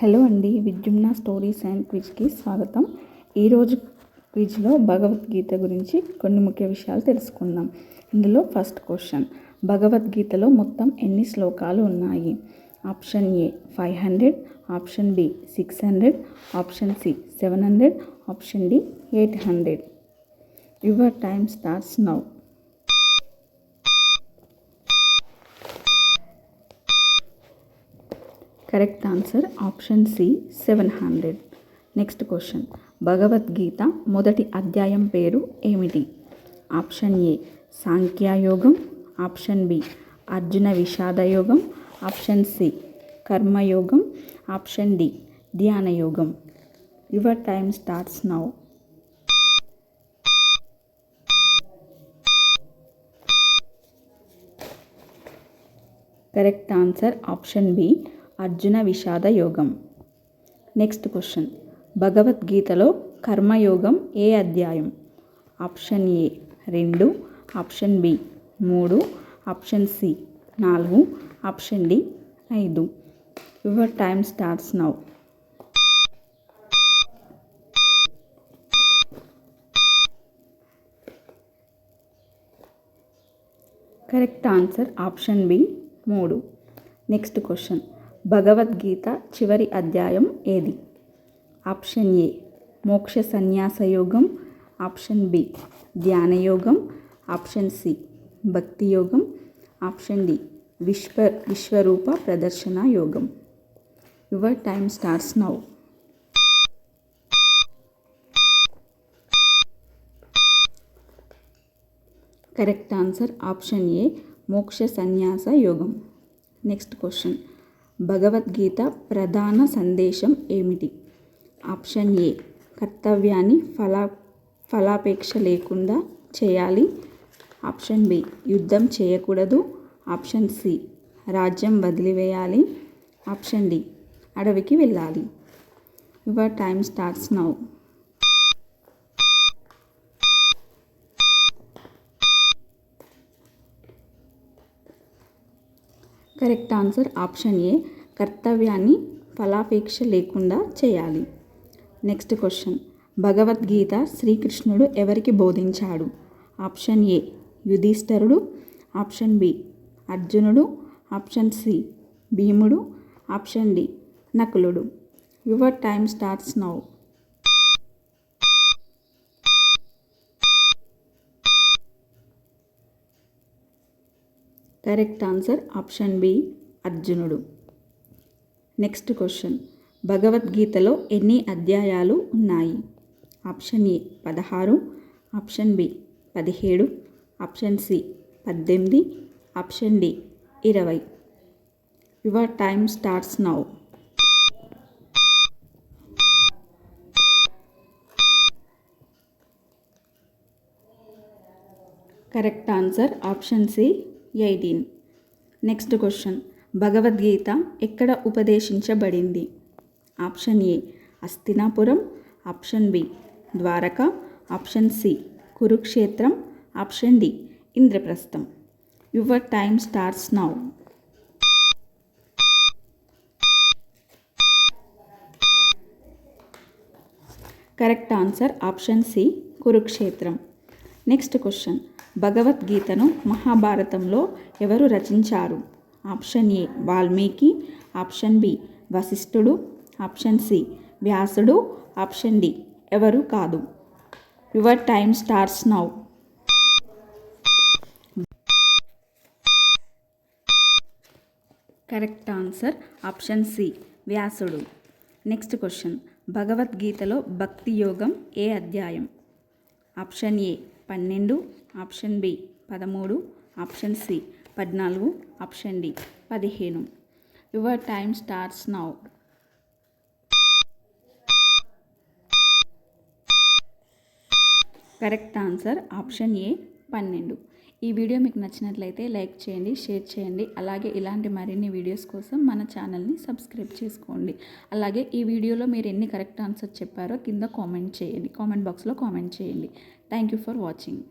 Hello అండి, విద్యుమ్న stories and క్విజ్కి స్వాగతం. ఈరోజు క్విజ్లో భగవద్గీత గురించి కొన్ని ముఖ్య విషయాలు తెలుసుకుందాం. ఇందులో ఫస్ట్ క్వశ్చన్, భగవద్గీతలో మొత్తం ఎన్ని శ్లోకాలు ఉన్నాయి? Option A 500, option B 600, option C 700, option D 800. Your time starts now. Correct answer option C 700. Next question, Bhagavad Gita మొదటి అధ్యాయం పేరు ఏమిటి? ఆప్షన్ ఏ సాంఖ్యయోగం, ఆప్షన్ బి అర్జున విషాదయోగం, ఆప్షన్ సి కర్మయోగం, ఆప్షన్ డి ధ్యానయోగం. Your time starts now. Correct answer option B Arjuna విషాద యోగం. నెక్స్ట్ క్వశ్చన్, భగవద్గీతలో కర్మయోగం ఏ అధ్యాయం? Option A 2, option B 3, option C 4, option D 5. Your time starts now. Correct answer option B 3. Next question, Bhagavadgita చివరి అధ్యాయం ఏది? ఆప్షన్ ఏ మోక్ష సన్యాస యోగం, ఆప్షన్ బి ధ్యానయోగం, ఆప్షన్ సి భక్తి యోగం, ఆప్షన్ డి విశ్వరూప ప్రదర్శన యోగం. Your time starts now. Correct answer option A మోక్ష సన్యాస యోగం. నెక్స్ట్ క్వశ్చన్, భగవద్గీత ప్రధాన సందేశం ఏమిటి? ఆప్షన్ ఏ కర్తవ్యాన్ని ఫలాపేక్ష లేకుండా చేయాలి, ఆప్షన్ బి యుద్ధం చేయకూడదు, ఆప్షన్ సి రాజ్యం వదిలివేయాలి, ఆప్షన్ డి అడవికి వెళ్ళాలి. Your time starts now. Correct answer option ఏ కర్తవ్యాన్ని ఫలాపేక్ష లేకుండా చేయాలి. నెక్స్ట్ క్వశ్చన్, భగవద్గీత శ్రీకృష్ణుడు ఎవరికి బోధించాడు? ఆప్షన్ ఏ యుధిష్ఠిరుడు, ఆప్షన్ బి అర్జునుడు, ఆప్షన్ సి భీముడు, ఆప్షన్ డి నకులుడు. Your time starts now. Correct answer option B అర్జునుడు. నెక్స్ట్ క్వశ్చన్, భగవద్గీతలో ఎన్ని అధ్యాయాలు ఉన్నాయి? Option A 16, option B 17, option C 18, option D 20. Your time starts now. Correct answer option C 18. Next question, Bhagavad Gita ఎక్కడ ఉపదేశించబడింది? Option A హస్తినాపురం, option B Dwarka, option C కురుక్షేత్రం, option D ఇంద్రప్రస్థం. Your time starts now. Correct answer option C Kurukshetra. Next question, భగవద్గీతను మహాభారతంలో ఎవరు రచించారు? Option A Valmiki, option B వశిష్ఠుడు, ఆప్షన్ సి వ్యాసుడు, ఆప్షన్ డి ఎవరు కాదు. Your time starts now. Correct answer option C వ్యాసుడు. నెక్స్ట్ క్వశ్చన్, భగవద్గీతలో భక్తి యోగం ఏ అధ్యాయం? Option A 12, option B 13, option C 14, option D 15. Your time starts now. Correct answer option A 12. ఈ వీడియో మీకు నచ్చినట్లయితే లైక్ చేయండి, షేర్ చేయండి. అలాగే ఇలాంటి మరిన్ని వీడియోస్ కోసం మన ఛానల్ని సబ్స్క్రైబ్ చేసుకోండి. అలాగే ఈ వీడియోలో మీరు ఎన్ని కరెక్ట్ ఆన్సర్ చెప్పారో కింద కామెంట్ చేయండి, కామెంట్ బాక్స్లో కామెంట్ చేయండి. Thank you for watching.